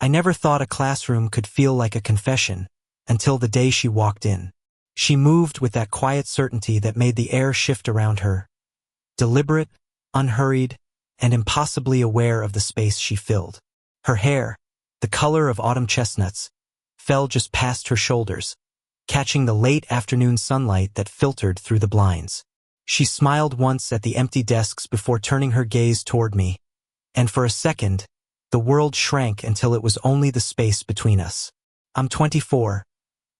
I never thought a classroom could feel like a confession until the day she walked in. She moved with that quiet certainty that made the air shift around her, deliberate, unhurried, and impossibly aware of the space she filled. Her hair, the color of autumn chestnuts, fell just past her shoulders, catching the late afternoon sunlight that filtered through the blinds. She smiled once at the empty desks before turning her gaze toward me, and for a second, the world shrank until it was only the space between us. I'm 24,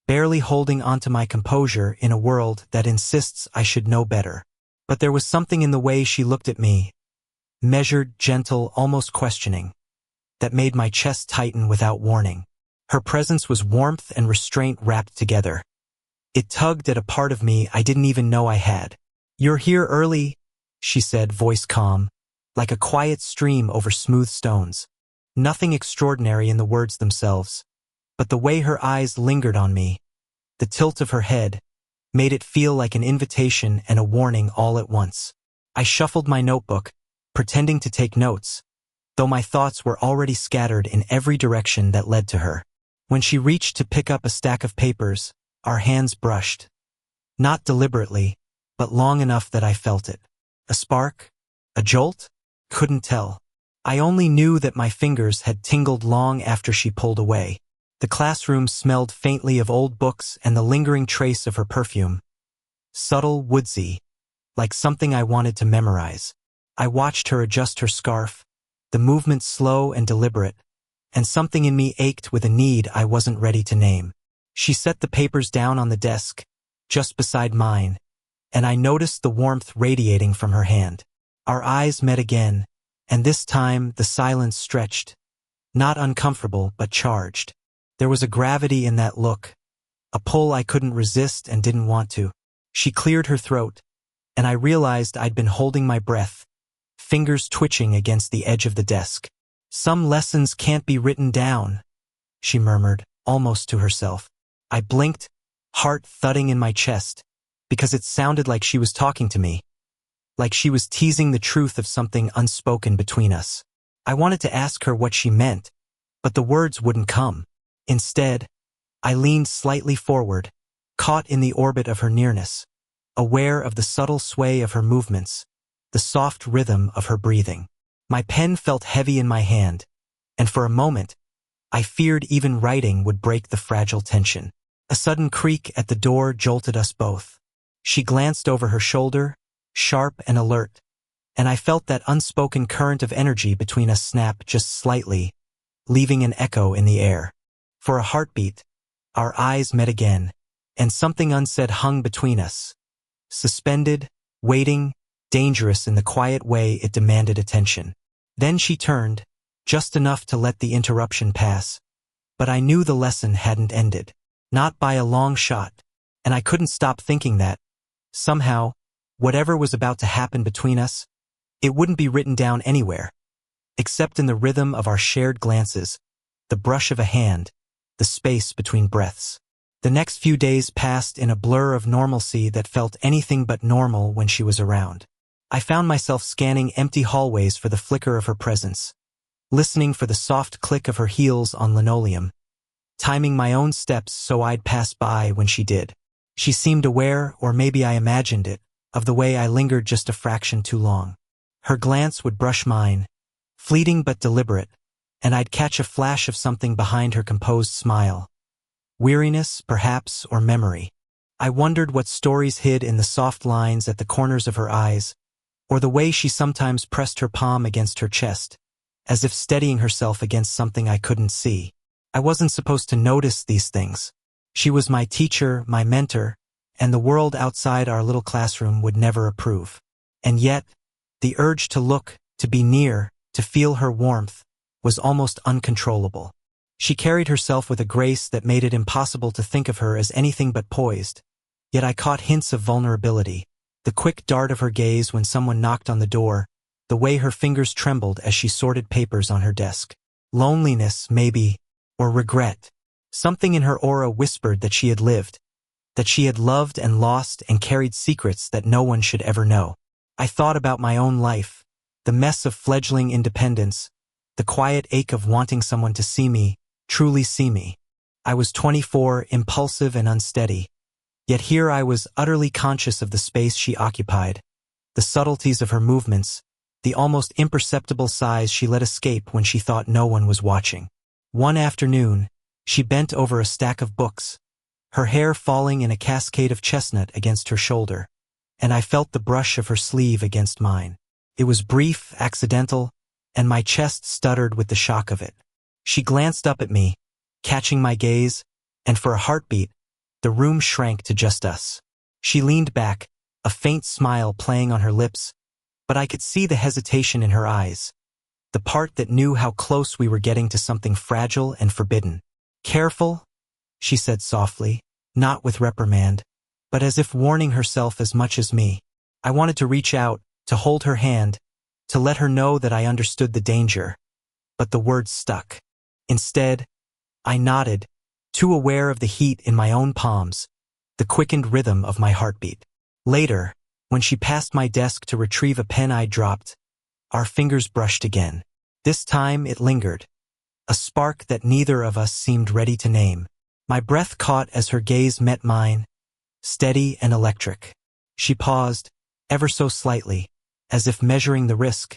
barely holding onto my composure in a world that insists I should know better. But there was something in the way she looked at me, measured, gentle, almost questioning, that made my chest tighten without warning. Her presence was warmth and restraint wrapped together. It tugged at a part of me I didn't even know I had. "You're here early," she said, voice calm, like a quiet stream over smooth stones. Nothing extraordinary in the words themselves, but the way her eyes lingered on me, the tilt of her head, made it feel like an invitation and a warning all at once. I shuffled my notebook, pretending to take notes, though my thoughts were already scattered in every direction that led to her. When she reached to pick up a stack of papers, our hands brushed. Not deliberately, but long enough that I felt it. A spark? A jolt? Couldn't tell. I only knew that my fingers had tingled long after she pulled away. The classroom smelled faintly of old books and the lingering trace of her perfume. Subtle, woodsy, like something I wanted to memorize. I watched her adjust her scarf, the movement slow and deliberate, and something in me ached with a need I wasn't ready to name. She set the papers down on the desk, just beside mine, and I noticed the warmth radiating from her hand. Our eyes met again, and this time the silence stretched, not uncomfortable but charged. There was a gravity in that look, a pull I couldn't resist and didn't want to. She cleared her throat, and I realized I'd been holding my breath, fingers twitching against the edge of the desk. "Some lessons can't be written down," she murmured, almost to herself. I blinked, heart thudding in my chest, because it sounded like she was talking to me, like she was teasing the truth of something unspoken between us. I wanted to ask her what she meant, but the words wouldn't come. Instead, I leaned slightly forward, caught in the orbit of her nearness, aware of the subtle sway of her movements, the soft rhythm of her breathing. My pen felt heavy in my hand, and for a moment, I feared even writing would break the fragile tension. A sudden creak at the door jolted us both. She glanced over her shoulder, sharp and alert, and I felt that unspoken current of energy between us snap just slightly, leaving an echo in the air. For a heartbeat, our eyes met again, and something unsaid hung between us. Suspended, waiting, dangerous in the quiet way it demanded attention. Then she turned, just enough to let the interruption pass. But I knew the lesson hadn't ended. Not by a long shot, and I couldn't stop thinking that, somehow, whatever was about to happen between us, it wouldn't be written down anywhere, except in the rhythm of our shared glances, the brush of a hand, the space between breaths. The next few days passed in a blur of normalcy that felt anything but normal when she was around. I found myself scanning empty hallways for the flicker of her presence, listening for the soft click of her heels on linoleum, timing my own steps so I'd pass by when she did. She seemed aware, or maybe I imagined it, of the way I lingered just a fraction too long. Her glance would brush mine, fleeting but deliberate, and I'd catch a flash of something behind her composed smile. Weariness, perhaps, or memory. I wondered what stories hid in the soft lines at the corners of her eyes, or the way she sometimes pressed her palm against her chest, as if steadying herself against something I couldn't see. I wasn't supposed to notice these things. She was my teacher, my mentor, and the world outside our little classroom would never approve. And yet, the urge to look, to be near, to feel her warmth, was almost uncontrollable. She carried herself with a grace that made it impossible to think of her as anything but poised, yet I caught hints of vulnerability, the quick dart of her gaze when someone knocked on the door, the way her fingers trembled as she sorted papers on her desk. Loneliness, maybe, or regret. Something in her aura whispered that she had lived, that she had loved and lost and carried secrets that no one should ever know. I thought about my own life, the mess of fledgling independence, the quiet ache of wanting someone to see me, truly see me. I was 24, impulsive and unsteady. Yet here I was utterly conscious of the space she occupied, the subtleties of her movements, the almost imperceptible sighs she let escape when she thought no one was watching. One afternoon, she bent over a stack of books, her hair falling in a cascade of chestnut against her shoulder, and I felt the brush of her sleeve against mine. It was brief, accidental, and my chest stuttered with the shock of it. She glanced up at me, catching my gaze, and for a heartbeat, the room shrank to just us. She leaned back, a faint smile playing on her lips, but I could see the hesitation in her eyes, the part that knew how close we were getting to something fragile and forbidden. "Careful," she said softly, not with reprimand, but as if warning herself as much as me. I wanted to reach out, to hold her hand, to let her know that I understood the danger, but the words stuck. Instead, I nodded, too aware of the heat in my own palms, the quickened rhythm of my heartbeat. Later, when she passed my desk to retrieve a pen I'd dropped, our fingers brushed again. This time it lingered, a spark that neither of us seemed ready to name. My breath caught as her gaze met mine, steady and electric. She paused, ever so slightly, as if measuring the risk,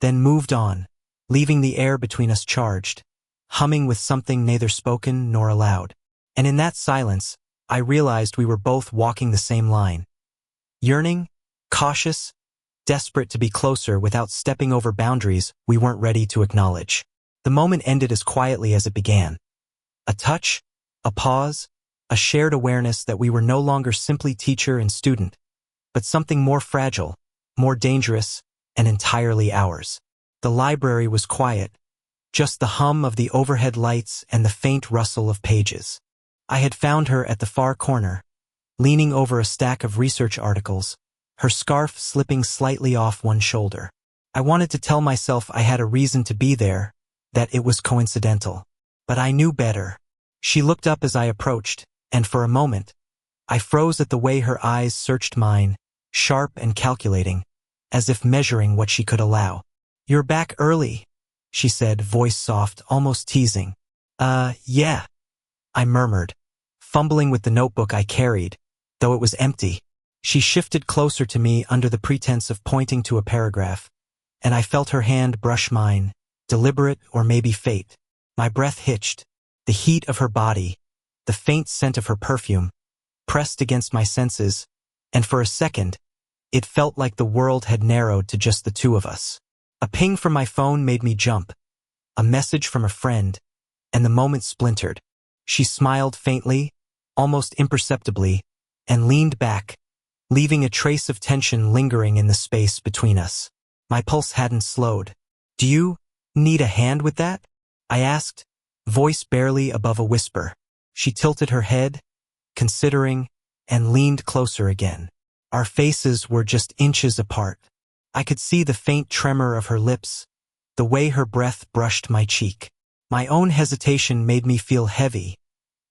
then moved on, leaving the air between us charged, humming with something neither spoken nor aloud. And in that silence, I realized we were both walking the same line. Yearning, cautious, desperate to be closer without stepping over boundaries we weren't ready to acknowledge. The moment ended as quietly as it began. A touch, a pause, a shared awareness that we were no longer simply teacher and student, but something more fragile, more dangerous, and entirely ours. The library was quiet, just the hum of the overhead lights and the faint rustle of pages. I had found her at the far corner, leaning over a stack of research articles, her scarf slipping slightly off one shoulder. I wanted to tell myself I had a reason to be there, that it was coincidental. But I knew better. She looked up as I approached, and for a moment, I froze at the way her eyes searched mine, sharp and calculating, as if measuring what she could allow. "You're back early," she said, voice soft, almost teasing. Yeah," I murmured, fumbling with the notebook I carried, though it was empty. She shifted closer to me under the pretense of pointing to a paragraph, and I felt her hand brush mine, deliberate or maybe fate. My breath hitched, the heat of her body, the faint scent of her perfume, pressed against my senses, and for a second, it felt like the world had narrowed to just the two of us. A ping from my phone made me jump, a message from a friend, and the moment splintered. She smiled faintly, almost imperceptibly, and leaned back, leaving a trace of tension lingering in the space between us. My pulse hadn't slowed. "Do you need a hand with that?" I asked, voice barely above a whisper. She tilted her head, considering, and leaned closer again. Our faces were just inches apart. I could see the faint tremor of her lips, the way her breath brushed my cheek. My own hesitation made me feel heavy,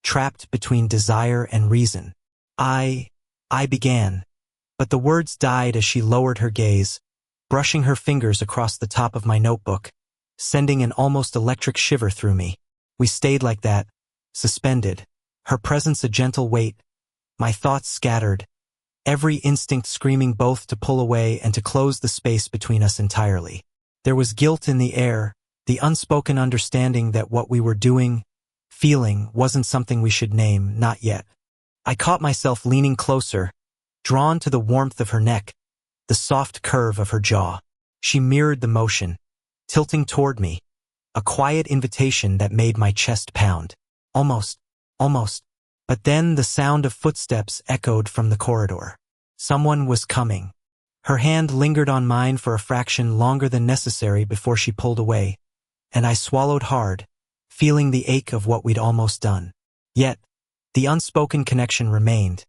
trapped between desire and reason. I began, but the words died as she lowered her gaze, brushing her fingers across the top of my notebook, sending an almost electric shiver through me. We stayed like that, suspended, her presence a gentle weight, my thoughts scattered, every instinct screaming both to pull away and to close the space between us entirely. There was guilt in the air, the unspoken understanding that what we were doing, feeling, wasn't something we should name, not yet. I caught myself leaning closer, drawn to the warmth of her neck, the soft curve of her jaw. She mirrored the motion, tilting toward me, a quiet invitation that made my chest pound. Almost. But then the sound of footsteps echoed from the corridor. Someone was coming. Her hand lingered on mine for a fraction longer than necessary before she pulled away, and I swallowed hard, feeling the ache of what we'd almost done. Yet, the unspoken connection remained.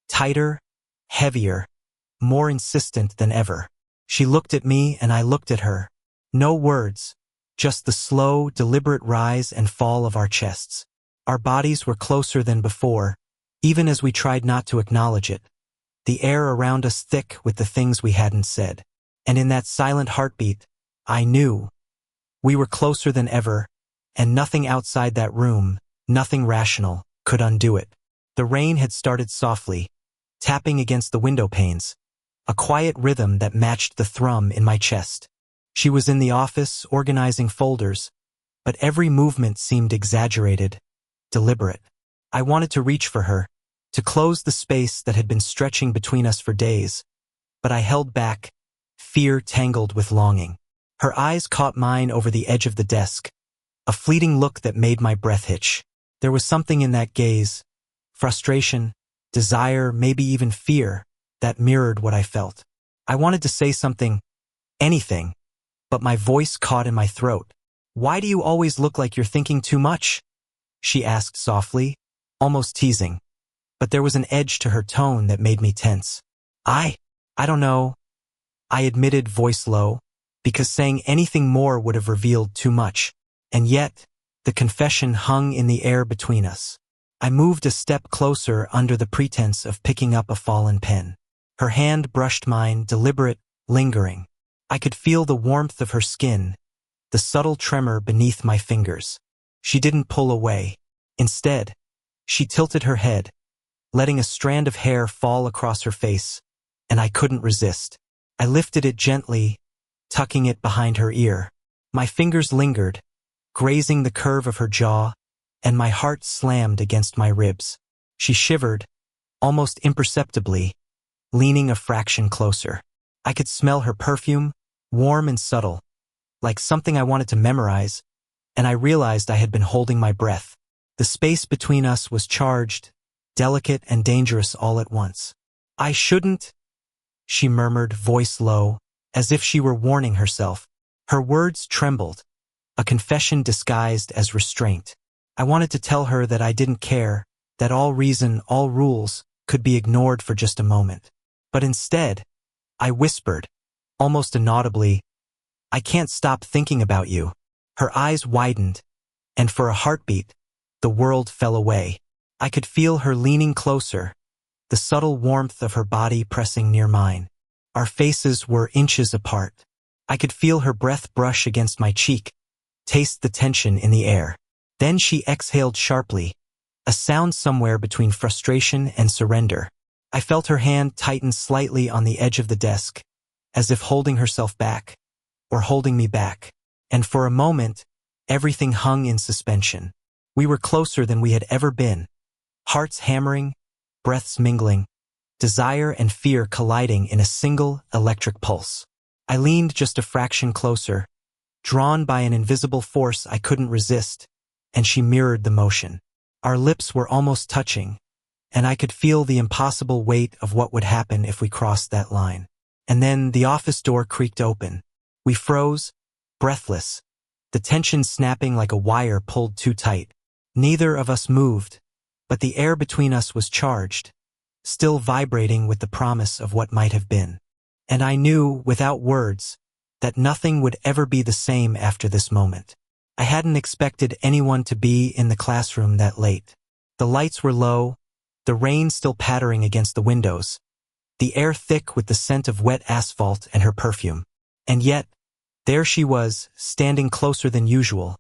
Tighter, heavier, more insistent than ever. She looked at me and I looked at her. No words, just the slow, deliberate rise and fall of our chests. Our bodies were closer than before, even as we tried not to acknowledge it. The air around us thick with the things we hadn't said. And in that silent heartbeat, I knew We were closer than ever, and nothing outside that room, nothing rational, could undo it. The rain had started softly, tapping against the window panes, a quiet rhythm that matched the thrum in my chest. She was in the office, organizing folders, but every movement seemed exaggerated, deliberate. I wanted to reach for her, to close the space that had been stretching between us for days, but I held back, fear tangled with longing. Her eyes caught mine over the edge of the desk, a fleeting look that made my breath hitch. There was something in that gaze, frustration, desire, maybe even fear, that mirrored what I felt. I wanted to say something, anything, but my voice caught in my throat. "Why do you always look like you're thinking too much?" she asked softly, almost teasing, but there was an edge to her tone that made me tense. I don't know," I admitted, voice low, because saying anything more would have revealed too much. And yet, the confession hung in the air between us. I moved a step closer under the pretense of picking up a fallen pen. Her hand brushed mine, deliberate, lingering. I could feel the warmth of her skin, the subtle tremor beneath my fingers. She didn't pull away. Instead, she tilted her head, letting a strand of hair fall across her face, and I couldn't resist. I lifted it gently, tucking it behind her ear. My fingers lingered, grazing the curve of her jaw, and my heart slammed against my ribs. She shivered, almost imperceptibly, leaning a fraction closer. I could smell her perfume, warm and subtle, like something I wanted to memorize, and I realized I had been holding my breath. The space between us was charged, delicate and dangerous all at once. "I shouldn't," she murmured, voice low, as if she were warning herself. Her words trembled, a confession disguised as restraint. I wanted to tell her that I didn't care, that all reason, all rules, could be ignored for just a moment. But instead, I whispered, almost inaudibly, "I can't stop thinking about you." Her eyes widened, and for a heartbeat, the world fell away. I could feel her leaning closer, the subtle warmth of her body pressing near mine. Our faces were inches apart. I could feel her breath brush against my cheek, taste the tension in the air. Then she exhaled sharply, a sound somewhere between frustration and surrender. I felt her hand tighten slightly on the edge of the desk, as if holding herself back, or holding me back. And for a moment, everything hung in suspension. We were closer than we had ever been, hearts hammering, breaths mingling, desire and fear colliding in a single electric pulse. I leaned just a fraction closer, drawn by an invisible force I couldn't resist, and she mirrored the motion. Our lips were almost touching, and I could feel the impossible weight of what would happen if we crossed that line. And then the office door creaked open. We froze, breathless, the tension snapping like a wire pulled too tight. Neither of us moved, but the air between us was charged, still vibrating with the promise of what might have been. And I knew, without words, that nothing would ever be the same after this moment. I hadn't expected anyone to be in the classroom that late. The lights were low, the rain still pattering against the windows, the air thick with the scent of wet asphalt and her perfume. And yet, there she was, standing closer than usual,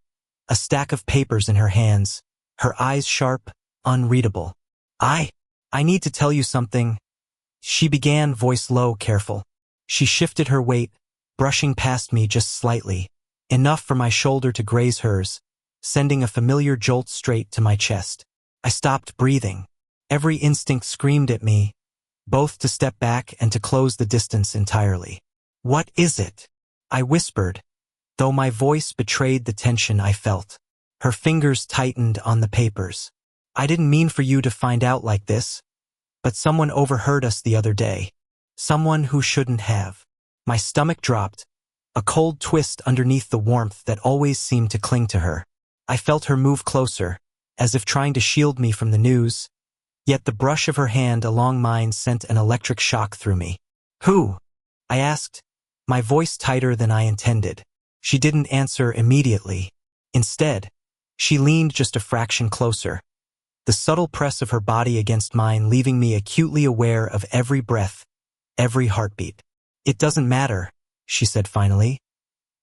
a stack of papers in her hands, her eyes sharp, unreadable. I need to tell you something," she began, voice low, careful. She shifted her weight, brushing past me just slightly, enough for my shoulder to graze hers, sending a familiar jolt straight to my chest. I stopped breathing. Every instinct screamed at me, both to step back and to close the distance entirely. "What is it?" I whispered, though my voice betrayed the tension I felt. Her fingers tightened on the papers. "I didn't mean for you to find out like this, but someone overheard us the other day. Someone who shouldn't have." My stomach dropped, a cold twist underneath the warmth that always seemed to cling to her. I felt her move closer, as if trying to shield me from the news, yet the brush of her hand along mine sent an electric shock through me. "Who?" I asked, my voice tighter than I intended. She didn't answer immediately. Instead, she leaned just a fraction closer, the subtle press of her body against mine leaving me acutely aware of every breath, every heartbeat. "It doesn't matter," she said finally.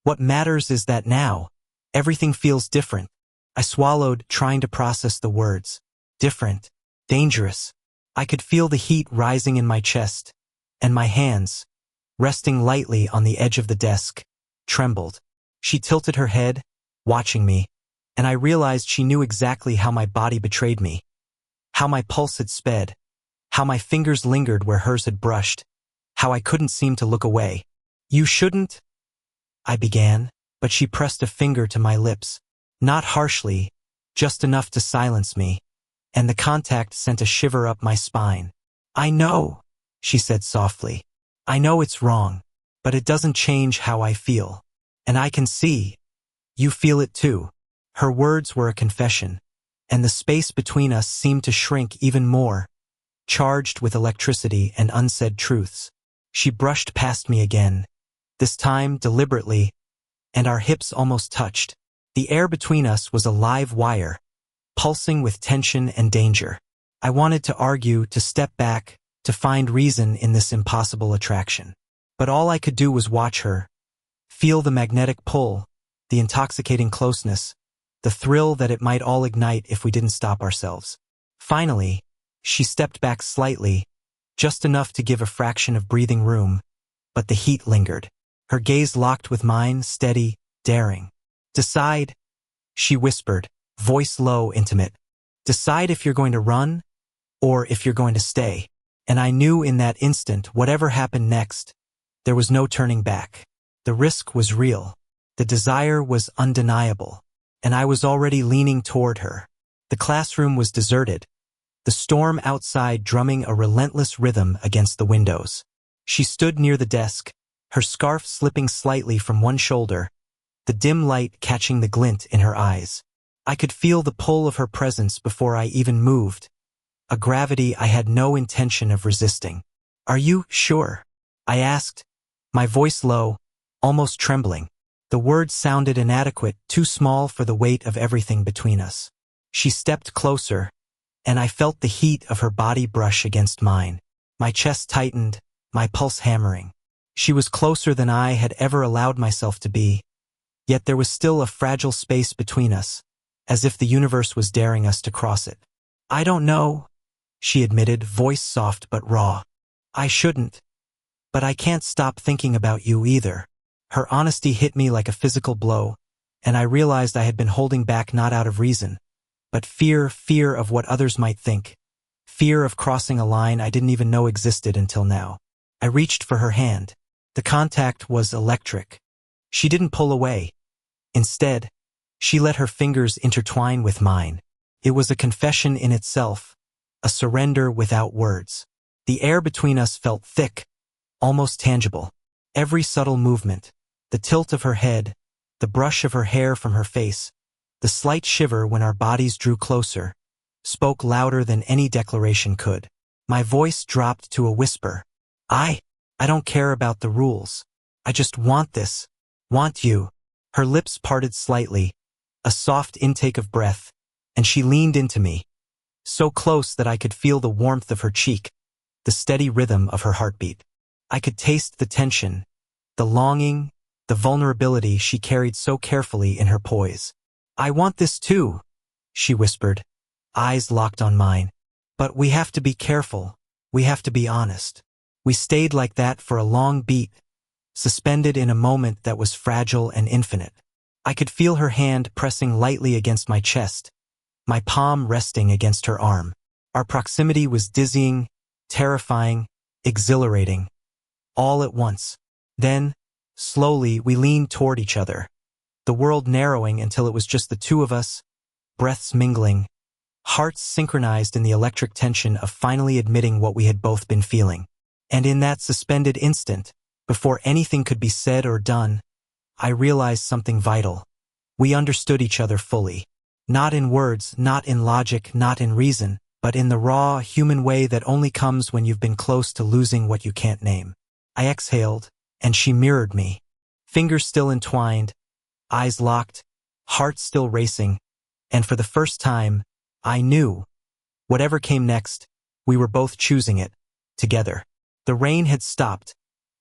"What matters is that now, Everything feels different. I swallowed, trying to process the words. Different. Dangerous. I could feel the heat rising in my chest, and my hands, resting lightly on the edge of the desk, trembled. She tilted her head, watching me, and I realized she knew exactly how my body betrayed me, how my pulse had sped, how my fingers lingered where hers had brushed, how I couldn't seem to look away. "You shouldn't," I began, but she pressed a finger to my lips, not harshly, just enough to silence me, and the contact sent a shiver up my spine. "I know," she said softly. "I know it's wrong, but it doesn't change how I feel. And I can see you feel it too." Her words were a confession, and the space between us seemed to shrink even more, charged with electricity and unsaid truths. She brushed past me again, this time deliberately, and our hips almost touched. The air between us was a live wire, pulsing with tension and danger. I wanted to argue, to step back, to find reason in this impossible attraction. But all I could do was watch her, feel the magnetic pull, the intoxicating closeness, the thrill that it might all ignite if we didn't stop ourselves. Finally, she stepped back slightly, just enough to give a fraction of breathing room, but the heat lingered. Her gaze locked with mine, steady, daring. "Decide," she whispered, voice low, intimate. "Decide if you're going to run, or if you're going to stay." And I knew in that instant, whatever happened next, there was no turning back. The risk was real. The desire was undeniable. And I was already leaning toward her. The classroom was deserted, the storm outside drumming a relentless rhythm against the windows. She stood near the desk, her scarf slipping slightly from one shoulder, the dim light catching the glint in her eyes. I could feel the pull of her presence before I even moved, a gravity I had no intention of resisting. "Are you sure?" I asked, my voice low, almost trembling. The words sounded inadequate, too small for the weight of everything between us. She stepped closer, and I felt the heat of her body brush against mine. My chest tightened, my pulse hammering. She was closer than I had ever allowed myself to be, yet there was still a fragile space between us, as if the universe was daring us to cross it. "I don't know," she admitted, voice soft but raw. "I shouldn't. But I can't stop thinking about you either." Her honesty hit me like a physical blow, and I realized I had been holding back not out of reason, but fear of what others might think, fear of crossing a line I didn't even know existed until now. I reached for her hand. The contact was electric. She didn't pull away. Instead, she let her fingers intertwine with mine. It was a confession in itself, a surrender without words. The air between us felt thick, almost tangible. Every subtle movement, the tilt of her head, the brush of her hair from her face, the slight shiver when our bodies drew closer, spoke louder than any declaration could. My voice dropped to a whisper. I don't care about the rules. I just want this. Want you." Her lips parted slightly, a soft intake of breath, and she leaned into me, so close that I could feel the warmth of her cheek, the steady rhythm of her heartbeat. I could taste the tension, the longing, the vulnerability she carried so carefully in her poise. "I want this too," she whispered, eyes locked on mine. "But we have to be careful. We have to be honest." We stayed like that for a long beat, suspended in a moment that was fragile and infinite. I could feel her hand pressing lightly against my chest, my palm resting against her arm. Our proximity was dizzying, terrifying, exhilarating, all at once. Then, slowly, we leaned toward each other, the world narrowing until it was just the two of us, breaths mingling, hearts synchronized in the electric tension of finally admitting what we had both been feeling. And in that suspended instant, before anything could be said or done, I realized something vital. We understood each other fully. Not in words, not in logic, not in reason, but in the raw, human way that only comes when you've been close to losing what you can't name. I exhaled, and she mirrored me. Fingers still entwined, eyes locked, heart still racing, and for the first time, I knew, whatever came next, we were both choosing it, together. The rain had stopped,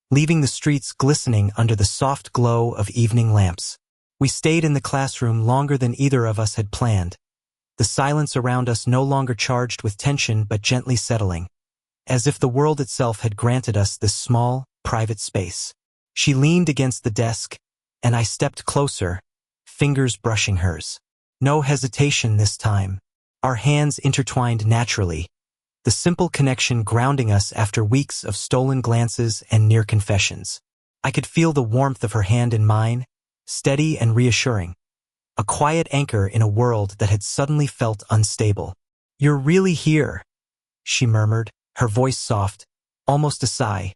leaving the streets glistening under the soft glow of evening lamps. We stayed in the classroom longer than either of us had planned, the silence around us no longer charged with tension but gently settling, as if the world itself had granted us this small, private space. She leaned against the desk, and I stepped closer, fingers brushing hers. No hesitation this time. Our hands intertwined naturally, the simple connection grounding us after weeks of stolen glances and near confessions. I could feel the warmth of her hand in mine, steady and reassuring, a quiet anchor in a world that had suddenly felt unstable. "You're really here," she murmured, her voice soft, almost a sigh.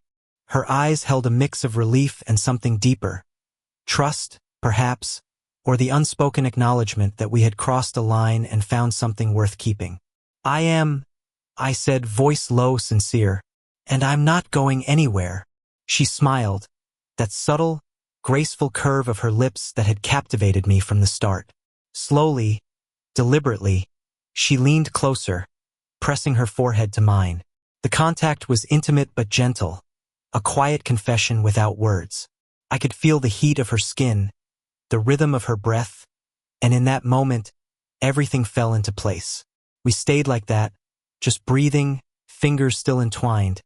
Her eyes held a mix of relief and something deeper. Trust, perhaps, or the unspoken acknowledgement that we had crossed a line and found something worth keeping. I said, voice low, sincere, "and I'm not going anywhere." She smiled, that subtle, graceful curve of her lips that had captivated me from the start. Slowly, deliberately, she leaned closer, pressing her forehead to mine. The contact was intimate but gentle, a quiet confession without words. I could feel the heat of her skin, the rhythm of her breath, and in that moment, everything fell into place. We stayed like that, just breathing, fingers still entwined,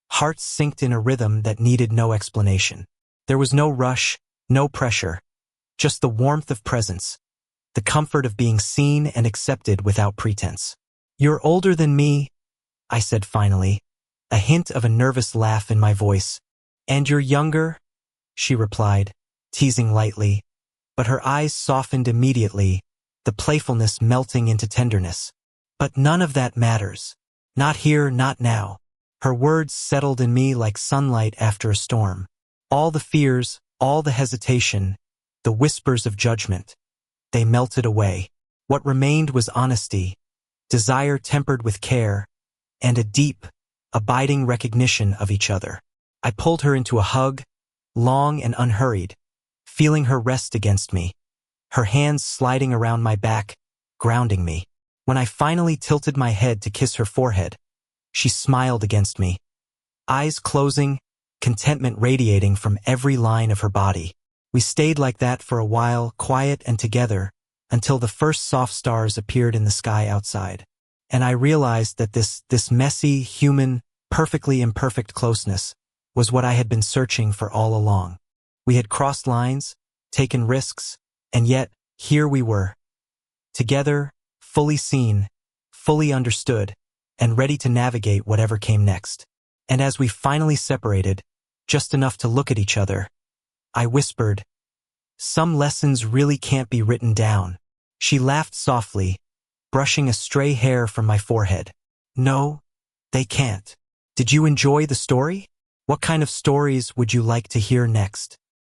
hearts synced in a rhythm that needed no explanation. There was no rush, no pressure, just the warmth of presence, the comfort of being seen and accepted without pretense. "You're older than me," I said finally, a hint of a nervous laugh in my voice. "And you're younger," she replied, teasing lightly, but her eyes softened immediately, the playfulness melting into tenderness. "But none of that matters. Not here, not now." Her words settled in me like sunlight after a storm. All the fears, all the hesitation, the whispers of judgment, they melted away. What remained was honesty, desire tempered with care, and a deep, abiding recognition of each other. I pulled her into a hug, long and unhurried, feeling her rest against me, her hands sliding around my back, grounding me. When I finally tilted my head to kiss her forehead, she smiled against me, eyes closing, contentment radiating from every line of her body. We stayed like that for a while, quiet and together, until the first soft stars appeared in the sky outside. And I realized that this messy, human, perfectly imperfect closeness was what I had been searching for all along. We had crossed lines, taken risks, and yet, here we were, together, fully seen, fully understood, and ready to navigate whatever came next. And as we finally separated, just enough to look at each other, I whispered, "Some lessons really can't be written down." She laughed softly, brushing a stray hair from my forehead. "No, they can't." Did you enjoy the story? What kind of stories would you like to hear next?